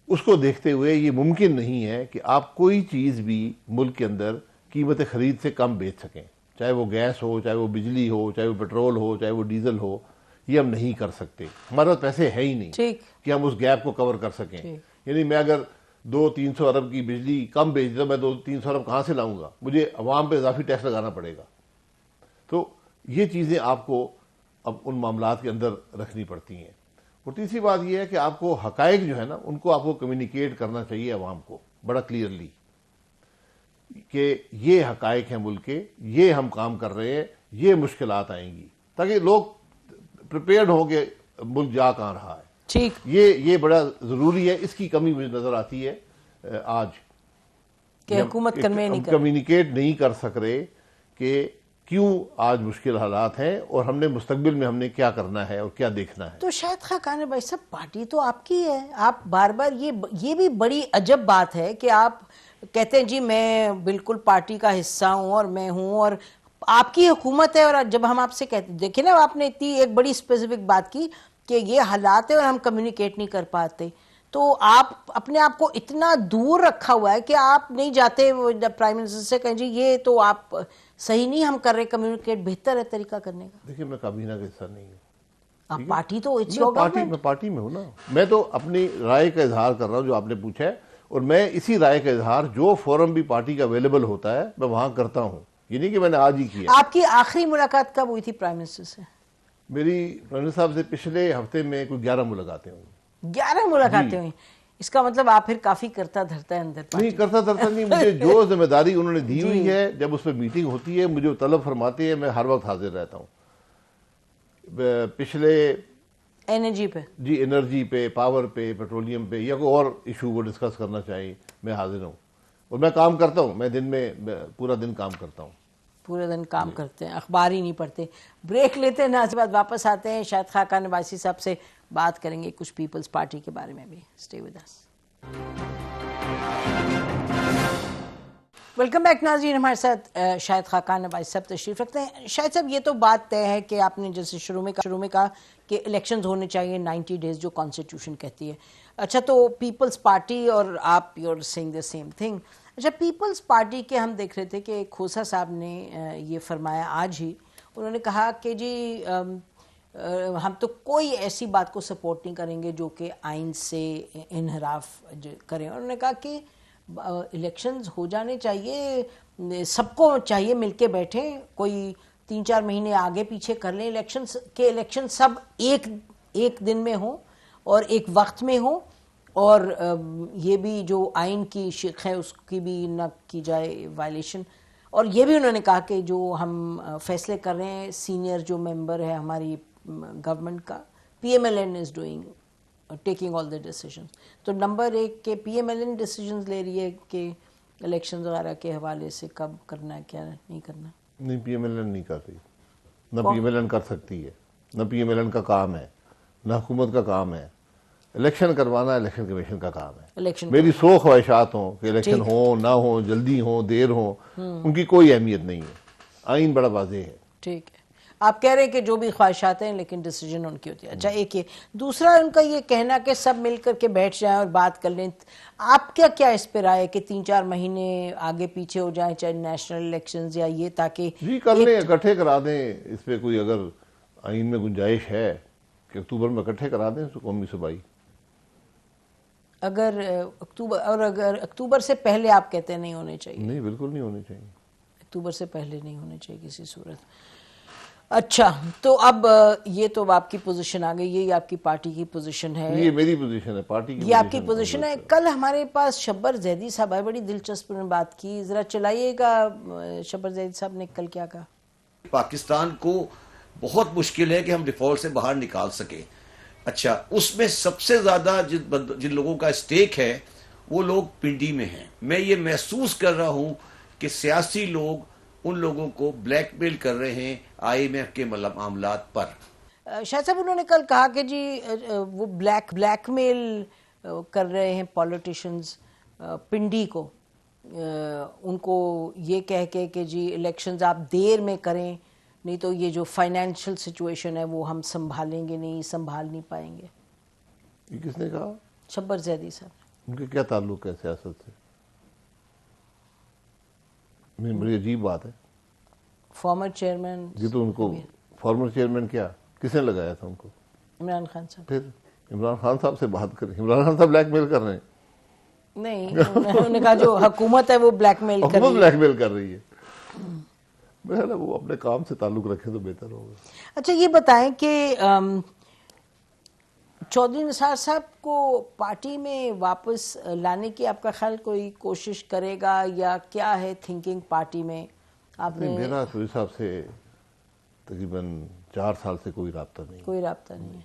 [SPEAKER 2] اس کو دیکھتے ہوئے یہ ممکن نہیں ہے کہ آپ کوئی چیز بھی ملک کے اندر قیمت خرید سے کم بیچ سکیں, چاہے وہ گیس ہو, چاہے وہ بجلی ہو, چاہے وہ پیٹرول ہو, چاہے وہ ڈیزل ہو. یہ ہم نہیں کر سکتے, ہمارے پاس پیسے ہے ہی نہیں کہ ہم اس گیپ کو کور کر سکیں. یعنی میں اگر 200-300 ارب کی بجلی کم بیچ دوں, میں 200-300 ارب کہاں سے لاؤں گا؟ مجھے عوام پہ اضافی ٹیکس لگانا پڑے گا. تو یہ چیزیں آپ کو اب ان معاملات کے اندر رکھنی پڑتی ہیں. اور تیسری بات یہ ہے کہ آپ کو حقائق جو ہے نا, ان کو آپ کو کمیونیکیٹ کرنا چاہیے عوام کو بڑا کلیئرلی, کہ یہ حقائق ہیں ملک کے, یہ ہم کام کر رہے ہیں, یہ مشکلات آئیں گی, تاکہ لوگ پریپیئرڈ ہوں کہ ملک جا کہاں رہا ہے.
[SPEAKER 1] ٹھیک,
[SPEAKER 2] یہ بڑا ضروری ہے. اس کی کمی مجھے نظر آتی ہے آج,
[SPEAKER 1] کہ حکومت
[SPEAKER 2] کمیونیکیٹ نہیں کر سک رہے کہ کیوں آج مشکل حالات ہیں, اور ہم نے مستقبل میں ہم نے کیا کرنا ہے اور کیا دیکھنا ہے.
[SPEAKER 1] تو شاہد خاقان بھائی صاحب, پارٹی تو آپ کی ہے, آپ بار بار یہ بھی بڑی عجب بات ہے کہ آپ کہتے ہیں جی میں بالکل پارٹی کا حصہ ہوں اور میں ہوں اور آپ کی حکومت ہے, اور جب ہم آپ سے کہتے ہیں, دیکھیں نا آپ نے اتنی ایک بڑی اسپیسیفک بات کی کہ یہ حالات ہے اور ہم کمیونیکیٹ نہیں کر پاتے, تو آپ اپنے آپ کو اتنا دور رکھا ہوا ہے کہ آپ نہیں جاتے پرائم منسٹر سے کہیں جی یہ تو آپ صحیح نہیں ہم کر رہے, کمیونیکیٹ بہتر ہے طریقہ کرنے کا.
[SPEAKER 2] دیکھیں, میں کابینہ کا حصہ نہیں ہوں.
[SPEAKER 1] آپ پارٹی تو
[SPEAKER 2] میں پارٹی میں ہوں نا, میں تو اپنی رائے کا اظہار کر رہا ہوں جو آپ نے پوچھا ہے, اور میں اسی رائے کا اظہار جو فورم بھی پارٹی کا اویلیبل ہوتا ہے میں وہاں کرتا ہوں. یہ نہیں کہ میں نے آج ہی کیا.
[SPEAKER 1] آپ کی آخری ملاقات کب ہوئی تھی پرائم منسٹر سے؟
[SPEAKER 2] میری پرائم منسٹر صاحب سے پچھلے ہفتے میں کوئی 11 ملاقاتیں ہوئی.
[SPEAKER 1] 11 ملاقاتیں ہوئی. اس کا مطلب آپ پھر کافی کرتا دھرتا ہے اندر
[SPEAKER 2] نہیں کرتا دھرتا نہیں، مجھے جو ذمہ داری انہوں نے دی ہوئی ہے، جب اس پہ میٹنگ ہوتی ہے مجھے طلب فرماتے ہیں، میں ہر وقت حاضر رہتا ہوں. پچھلے
[SPEAKER 1] انرجی پہ،
[SPEAKER 2] جی انرجی پہ، پاور پہ، پیٹرولیم پہ، یا کوئی اور ایشو کو ڈسکس کرنا چاہیے، میں حاضر ہوں اور میں کام کرتا ہوں. میں دن میں پورا دن کام کرتا ہوں.
[SPEAKER 1] پورے دن کام کرتے ہیں، اخبار ہی نہیں پڑھتے. بریک لیتے ہیں، ناظرین بعد واپس آتے ہیں. شاہد خاقان عباسی صاحب سے بات کریں گے کچھ پیپلز پارٹی کے بارے میں بھی. Stay with us. Welcome back ناظرین. ہمارے ساتھ شاہد خاقان عباسی صاحب تشریف رکھتے ہیں. شاہد صاحب، یہ تو بات طے ہے کہ آپ نے جیسے شروع میں کہا کہ الیکشنز ہونے چاہیے 90 ڈیز جو کانسٹیٹیوشن کہتی ہے. اچھا، تو پیپلز پارٹی اور آپ you are seeing the same thing. اچھا، پیپلز پارٹی کے ہم دیکھ رہے تھے کہ کھوسا صاحب نے یہ فرمایا آج ہی. انہوں نے کہا کہ جی ہم تو کوئی ایسی بات کو سپورٹ نہیں کریں گے جو کہ آئین سے انحراف کریں. انہوں نے کہا کہ الیکشنز ہو جانے چاہیے، سب کو چاہیے مل کے بیٹھیں، کوئی 3-4 مہینے آگے پیچھے کر لیں الیکشن سب ایک دن میں ہوں اور ایک وقت میں ہوں، اور یہ بھی جو آئین کی شق ہے اس کی بھی نہ کی جائے وائلیشن. اور یہ بھی انہوں نے کہا کہ جو ہم فیصلے کر رہے ہیں، سینئر جو ممبر ہے ہماری گورنمنٹ کا، P M L N is doing taking all the decisions. تو نمبر 1 کہ P M L N decisions لے رہی ہے کہ الیکشنز وغیرہ کے حوالے سے کب کرنا ہے، کیا نہیں کرنا.
[SPEAKER 2] نہیں، پی ایم ایل این نہیں کر رہی، نہ پی ایم ایل این کر سکتی ہے، نہ پی ایم ایل این کا کام ہے، نہ حکومت کا کام ہے. الیکشن کروانا الیکشن کمیشن کا کام ہے. میری 100 خواہشات ہوں کہ الیکشن ہوں نہ ہوں، جلدی ہوں دیر ہوں، ان کی کوئی اہمیت نہیں ہے. آئین بڑا واضح ہے.
[SPEAKER 1] ٹھیک ہے، آپ کہہ رہے ہیں کہ جو بھی خواہشات ہیں لیکن ڈیسیجن ان کی ہوتی ہے. اچھا، ایک یہ دوسرا ان کا یہ کہنا کہ سب مل کر کے بیٹھ جائیں اور بات کر لیں. آپ کیا اس پہ رائے کہ 3-4 مہینے آگے پیچھے ہو جائیں، چاہے نیشنل الیکشنز یا یہ، تاکہ
[SPEAKER 2] جی کر لیں، اکٹھے کرا دیں. اس پہ کوئی اگر آئین میں گنجائش ہے کہ اکتوبر میں اکٹھے کرا دیں تو قومی صوبائی.
[SPEAKER 1] اگر اکتوبر سے پہلے آپ کہتے ہیں نہیں ہونے چاہیے؟
[SPEAKER 2] نہیں، بالکل نہیں ہونے چاہیے.
[SPEAKER 1] اکتوبر سے پہلے نہیں ہونے چاہیے کسی صورت. اچھا، تو اب یہ تو آپ کی پوزیشن آ گئی، یہی آپ کی پارٹی کی پوزیشن ہے.
[SPEAKER 2] یہ میری پوزیشن ہے، پارٹی کی
[SPEAKER 1] یہ آپ کی پوزیشن ہے. کل ہمارے پاس شبر زیدی صاحب آئے، بڑی دلچسپ نے بات کی، ذرا چلائیے گا. شبر زیدی صاحب نے کل کیا کہا؟
[SPEAKER 4] پاکستان کو بہت مشکل ہے کہ ہم ڈیفالٹ سے باہر نکال سکیں. اچھا، اس میں سب سے زیادہ جن لوگوں کا اسٹیک ہے وہ لوگ پنڈی میں ہیں. میں یہ محسوس کر رہا ہوں کہ سیاسی لوگ ان لوگوں کو بلیک میل کر رہے ہیں آئی ایم ایف کے معاملات پر.
[SPEAKER 1] شاہد صاحب، انہوں نے کل کہا کہ جی وہ بلیک میل کر رہے ہیں پولیٹیشنز پنڈی کو، ان کو یہ کہہ کے کہ جی الیکشنز آپ دیر میں کریں، نہیں تو یہ جو فائنینشیل سچویشن ہے وہ ہم سنبھالیں گے نہیں، سنبھال نہیں پائیں گے.
[SPEAKER 2] یہ کس نے کہا؟
[SPEAKER 1] شبر زیدی صاحب.
[SPEAKER 2] ان کے کیا تعلق ہے سیاست سے؟ بڑی عجیب بات ہے.
[SPEAKER 1] Former chairman.
[SPEAKER 2] یہ تو ان کو فارمر چیئرمین کیا کس نے لگایا تھا ان کو؟
[SPEAKER 1] عمران خان صاحب.
[SPEAKER 2] پھر عمران خان صاحب سے بات کریں. عمران خان صاحب بلیک میل کر رہے ہیں؟
[SPEAKER 1] نہیں، انہوں نے کہا جو حکومت ہے وہ بلیک میل کر رہی ہے.
[SPEAKER 2] حکومت بلیک میل کر رہی ہے. وہ اپنے کام سے تعلق رکھے تو بہتر ہوگا.
[SPEAKER 1] اچھا، یہ بتائیں کہ چودھری نثار صاحب کو پارٹی میں واپس لانے کی آپ کا خیال کوئی کوشش کرے گا، یا کیا ہے تھنکنگ پارٹی میں؟ آپ نے
[SPEAKER 2] میرا چودھری صاحب سے تقریباً 4 سال سے کوئی رابطہ نہیں.
[SPEAKER 1] کوئی رابطہ نہیں ہے.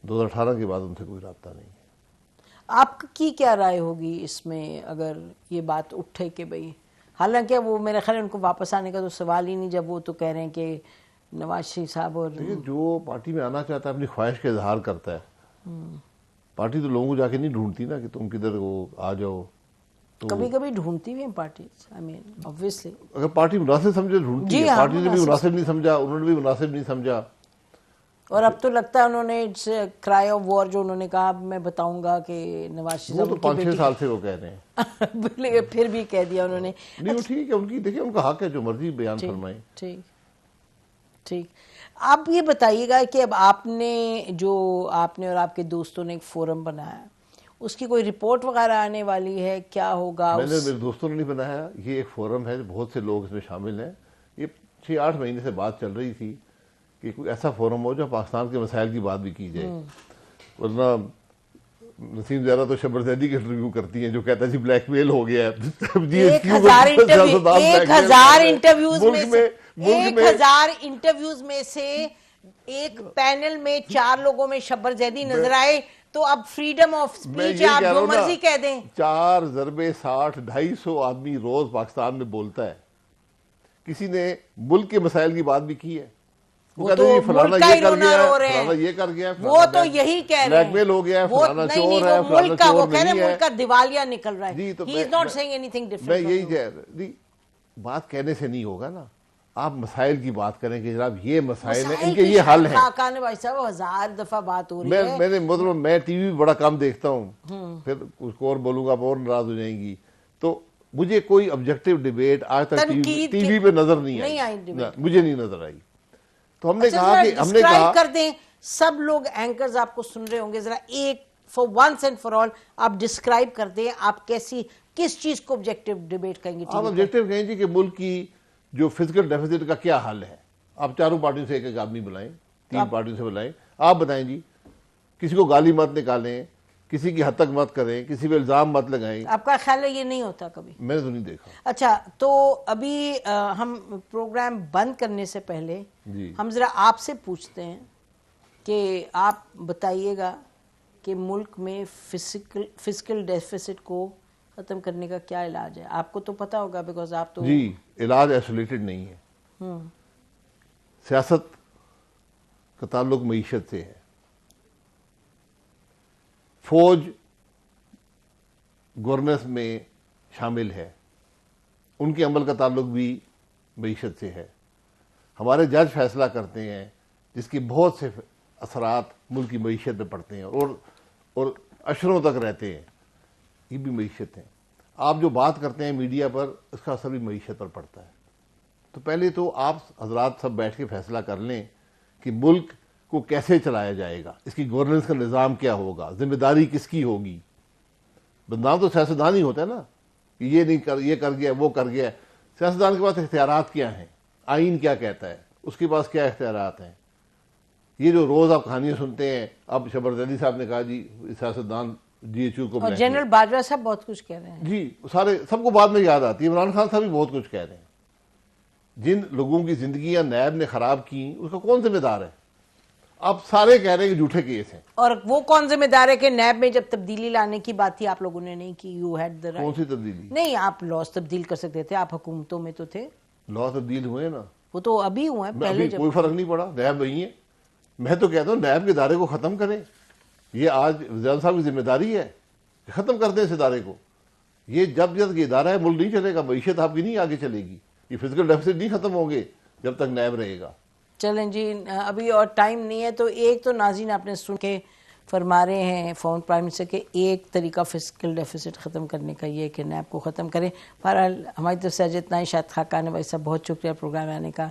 [SPEAKER 2] 2018 کے بعد ان سے کوئی رابطہ نہیں ہے.
[SPEAKER 1] آپ کی کیا رائے ہوگی اس میں اگر یہ بات اٹھے کہ بھئی، حالانکہ وہ میرے خیال ان کو واپس آنے کا تو سوال ہی نہیں، جب وہ تو کہہ رہے ہیں کہ نواز شریف صاحب اور
[SPEAKER 2] جو پارٹی میں آنا چاہتا ہے اپنی خواہش کا اظہار کرتا ہے. پارٹی تو لوگوں کو جا کے نہیں ڈھونڈتی نا کہ تم کدھر ہو آ جاؤ.
[SPEAKER 1] کبھی کبھی ڈھونڈتی بھی ہیں پارٹیز، obviously.
[SPEAKER 2] اگر پارٹی مناسب سمجھے ڈھونڈتی ہے. پارٹی نے بھی مناسب نہیں سمجھا، انہوں نے بھی مناسب نہیں سمجھا.
[SPEAKER 1] اور اب تو لگتا ہے انہوں نے کرائے آف وار جو انہوں نے کہا میں بتاؤں گا کہ نواز شریف
[SPEAKER 2] وہ تو 5-6 سال سے وہ کہہ رہے ہیں.
[SPEAKER 1] پھر بھی کہہ دیا انہوں نے.
[SPEAKER 2] نہیں، وہ ٹھیک ہے، ان کی دیکھیں ان کا حق ہے جو مرضی بیان فرمائیں.
[SPEAKER 1] ٹھیک. آپ یہ بتائیے گا کہ اب آپ نے اور آپ کے دوستوں نے ایک فورم بنایا، اس کی کوئی رپورٹ وغیرہ آنے والی ہے؟ کیا ہوگا؟
[SPEAKER 2] میرے دوستوں نے نہیں بنایا، یہ ایک فورم ہے، بہت سے لوگ اس میں شامل ہیں. یہ 6-8 مہینے سے بات چل رہی تھی کہ کوئی ایسا فورم ہو جو پاکستان کے مسائل کی بات بھی کی جائے. ورنہ نسیم زہرا تو شبر زیدی کے انٹرویو کرتی ہیں جو کہتا ہے جی بلیک میل ہو گیا ہے.
[SPEAKER 1] 1000 انٹرویوز میں سے ایک پینل میں 4 لوگوں میں شبر زیدی نظر آئے تو اب فریڈم آف سپیچ آپ جو مرضی کہہ دیں.
[SPEAKER 2] 4 ضربے 60 250 آدمی روز پاکستان میں بولتا ہے. کسی نے ملک کے مسائل کی بات بھی کی ہے؟
[SPEAKER 1] وہ تو ملک کا ہی رونا رو رہے ہیں,
[SPEAKER 2] یہ کر گیا,
[SPEAKER 1] وہ تو یہی کہہ رہے ہیں
[SPEAKER 2] بلیک میل ہو گیا, فلانا چور ہے,
[SPEAKER 1] ملک کا, وہ کہہ رہے ہیں ملک کا دیوالیہ نکل رہا ہے. He is not seeing anything different.
[SPEAKER 2] میں یہی کہہ رہا ہوں, بات کہنے سے نہیں ہوگا نا, آپ مسائل کی بات کریں کہ جناب یہ مسائل ہیں, ان کے یہ حل ہیں.
[SPEAKER 1] خاقان بھائی صاحب 1000 دفعہ بات ہو رہی ہے.
[SPEAKER 2] میں ٹی وی بڑا کم دیکھتا ہوں, پھر کچھ اور بولوں گا اور ناراض ہو جائیں گی, تو مجھے کوئی آبجیکٹیو ڈیبیٹ آج تک ٹی وی پہ نظر نہیں آئی, مجھے نہیں نظر آئی. تو ہم نے کہا کہ ہم نے کہا
[SPEAKER 1] کر دیں, سب لوگ اینکرز آپ کو سن رہے ہوں گے, ذرا ایک for once and for all آپ ڈسکرائب کر دیں آپ کس چیز کو آبجیکٹیو ڈیبیٹ کہیں گے.
[SPEAKER 2] آپ آبجیکٹیو کہیں گے کہ ملک کی جو فزیکل ڈیفیسٹ کا کیا حل ہے. آپ چاروں پارٹیوں سے ایک ایک آدمی بلائیں, 3 پارٹیوں سے بلائیں, آپ بتائیں جی. کسی کو گالی مت نکالیں, کسی کی حد تک مت کریں, کسی پہ الزام مت لگائیں.
[SPEAKER 1] آپ کا خیال ہے یہ نہیں ہوتا کبھی؟
[SPEAKER 2] میں نے تو نہیں دیکھا.
[SPEAKER 1] اچھا, تو ابھی ہم پروگرام بند کرنے سے پہلے ہم ذرا آپ سے پوچھتے ہیں کہ آپ بتائیے گا کہ ملک میں فزیکل ڈیفیسٹ کو ختم کرنے کا کیا علاج ہے. آپ کو تو پتا ہوگا بیکاز آپ تو
[SPEAKER 2] جی, علاج ایسولیٹڈ نہیں ہے. سیاست کا تعلق معیشت سے ہے. فوج گورننس میں شامل ہے, ان کے عمل کا تعلق بھی معیشت سے ہے. ہمارے جج فیصلہ کرتے ہیں جس کی بہت سے اثرات ملک کی معیشت پہ پڑتے ہیں اور اشروں تک رہتے ہیں, یہ بھی معیشت ہے. آپ جو بات کرتے ہیں میڈیا پر, اس کا اثر بھی معیشت پر پڑتا ہے. تو پہلے تو آپ حضرات سب بیٹھ کے فیصلہ کر لیں کہ ملک کو کیسے چلایا جائے گا, اس کی گورننس کا نظام کیا ہوگا, ذمہ داری کس کی ہوگی. بدنام تو سیاستدان ہی ہوتا ہے نا, کہ یہ کر گیا, وہ کر گیا. سیاستدان کے پاس اختیارات کیا ہیں, آئین کیا کہتا ہے, اس کے پاس کیا اختیارات ہیں. یہ جو روز آپ کہانیاں سنتے ہیں, اب شبر زیدی صاحب نے کہا جی سیاستدان جی ایچ او کو,
[SPEAKER 1] اور جنرل باجوہ صاحب بہت کچھ کہہ رہے ہیں.
[SPEAKER 2] جی سب کو بعد میں یاد آتی ہے. عمران خان صاحب بھی بہت کچھ کہہ رہے ہیں. جن لوگوں کی زندگیاں نیب نے خراب کی, اس کا کون ذمہ دار ہے؟ اب سارے کہہ رہے ہیں کہ جھوٹے کیس ہیں.
[SPEAKER 1] اور وہ کون ذمہ دار ہے کہ نیب میں جب تبدیلی لانے کی بات تھی آپ لوگوں نے نہیں کی؟ You had the right.
[SPEAKER 2] کون سی تبدیلی؟
[SPEAKER 1] نہیں, آپ لاز تبدیل کر سکتے تھے, آپ حکومتوں میں تو تھے.
[SPEAKER 2] لا تبدیل ہوئے نا,
[SPEAKER 1] وہ تو ابھی ہوئے ہیں, پہلے
[SPEAKER 2] کوئی فرق نہیں پڑا. نیب وہی ہے. میں تو کہتا ہوں نیب کے ادارے کو ختم کریں. یہ آج وزیر صاحب کی ذمہ داری ہے کہ ختم کر دیں اس ادارے کو. یہ جب یہ ادارہ ہے ملک نہیں چلے گا, معیشت آپ کی نہیں آگے چلے گی. یہ فزیکل ڈیفیسٹ نہیں ختم ہوں گے جب تک نیب رہے گا.
[SPEAKER 1] چلیں جی, ابھی اور ٹائم نہیں ہے, تو ایک تو ناظرین آپ نے سن کے فرما رہے ہیں فون پرائم منسٹر کے ایک طریقہ فزیکل ڈیفیسٹ ختم کرنے کا یہ کہ نیب کو ختم کریں. بہرحال ہماری طرف سے اتنا ہی. شاید خاقان بھائی صاحب بہت شکریہ پروگرام آنے کا.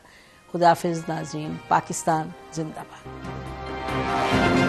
[SPEAKER 1] خدا حافظ ناظرین. پاکستان زندہ باد.